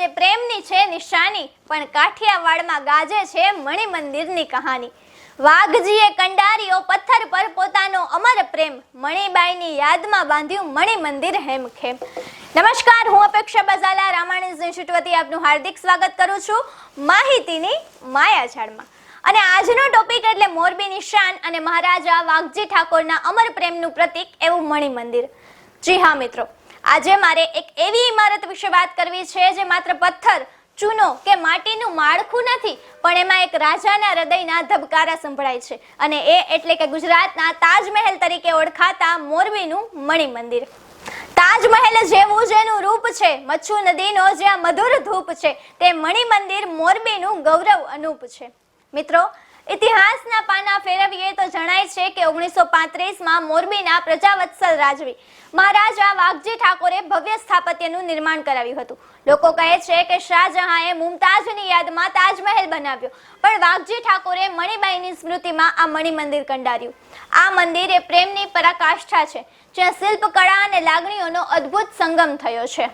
આજે પ્રેમની છે નિશાની, પણ કાઠિયાવાડમાં ગાજે છે મણિ મંદિરની કહાની। વાઘજીએ કંડારીઓ પથ્થર પર પોતાનો અમર પ્રેમ, મણિબાઈની યાદમાં બાંધ્યું મણિ મંદિર હેમખેમ। નમસ્કાર, હું અપેક્ષા બઝાલા રામાયણ ઇન્સ્ટિટ્યૂટ વતી આપનું હાર્દિક સ્વાગત કરું છું માહિતીની માયાજાળમાં। અને આજનો ટોપિક એટલે મોરબીની શાન અને મહારાજા વાઘજી ઠાકોરના અમર પ્રેમનું પ્રતીક એવું મણિ મંદિર। જી હા મિત્રો, આજે મારે એક એવી ઇમારત વિશે વાત કરવી છે જે માત્ર પથ્થર, ચૂનો કે માટીનું માળખું નથી, પણ એમાં એક રાજાના હૃદયના ધબકારા સંભળાય છે, અને એ એટલે કે ગુજરાતના તાજમહેલ તરીકે ઓળખાતા મોરબીનું મણિ મંદિર। તાજમહેલ જેવું જેનું રૂપ છે, મચ્છુ નદીનો જ્યાં મધુર ધૂપ છે, તે મણિ મંદિર મોરબીનું ગૌરવ અનૂપ છે। મિત્રો, ઇતિહાસના પાના ફેરવીએ તો જણાય છે કે 1935માં મોરબીના પ્રજાવત્સલ રાજવી મહારાજા વાઘજી ઠાકોરે ભવ્ય સ્થાપત્યનું નિર્માણ કરાવ્યું હતું। લોકો કહે છે કે શાહજહાંએ મુમતાઝની યાદમાં તાજમહેલ બનાવ્યો, પણ વાઘજી ઠાકોરે મણિબાઈની સ્મૃતિમાં આ મણિ મંદિર કંડાર્યું। આ મંદિર એ પ્રેમની પરાકાષ્ઠા છે, જ્યાં શિલ્પકળા અને લાગણીઓનો અદ્ભુત સંગમ થયો છે।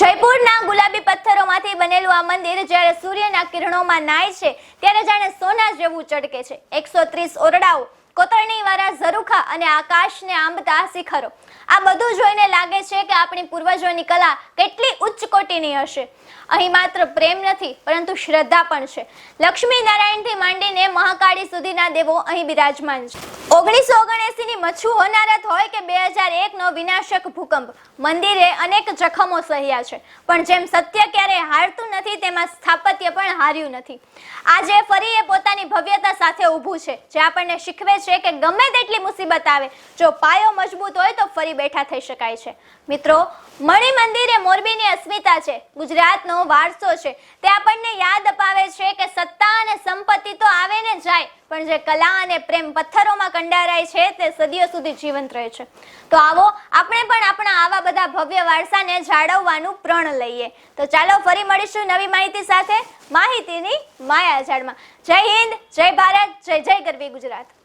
જયપુરના ગુલાબી પથ્થરોમાંથી બનેલું આ મંદિર જ્યારે સૂર્યના કિરણોમાં નાય છે ત્યારે જાણે સોના જેવું ચળકે છે। 130 ઓરડાઓ, કોતરણીવાળા ઝરૂખા અને આકાશને આંબતા શિખરો, આ બધું જોઈને લાગે છે કે આપણી પૂર્વજોની કલા કેટલી ઉચ્ચ કોટીની હશે। અહીં માત્ર પ્રેમ નથી, પરંતુ શ્રદ્ધા પણ છે। લક્ષ્મી નારાયણથી માંડીને મહાકાળી સુધીના દેવો અહીં બિરાજમાન છે। 1979ની મચ્છુ હોનારત હોય કે 2001નો વિનાશક ભૂકંપ, મંદિરે અનેક જખમો સહ્યા છે, પણ જેમ સત્ય ક્યારેય હારતું નથી, તેમાં સ્થાપત્ય પણ હાર્યું નથી। આજે ફરી એ પોતાની ભવ્યતા સાથે ઊભું છે, જે આપણને શીખવે છે કે ગમે તેટલી મુસીબત આવે, જો પાયો મજબૂત હોય તો ફરી બેઠા થઈ શકાય છે। મિત્રો, મણિ મંદિર એ મોરબીની અસ્મિતા છે, ગુજરાતનો વારસો છે। તે આપણને યાદ અપાવે છે કે સત્તા અને સંપત્તિ તો આવે ને જાય, પણ જે કલા અને પ્રેમ પથ્થરોમાં કંડારાય છે તે સદીઓ સુધી જીવંત રહે છે। તો આવો આપણે પણ આપણા આવા બધા ભવ્ય વારસાને જાળવવાનું પ્રણ લઈએ। તો ચાલો ફરી મળીશું નવી માહિતી સાથે માહિતીની માયાજાળમાં। જય હિન્દ, જય ભારત, જય જય ગરવી ગુજરાત।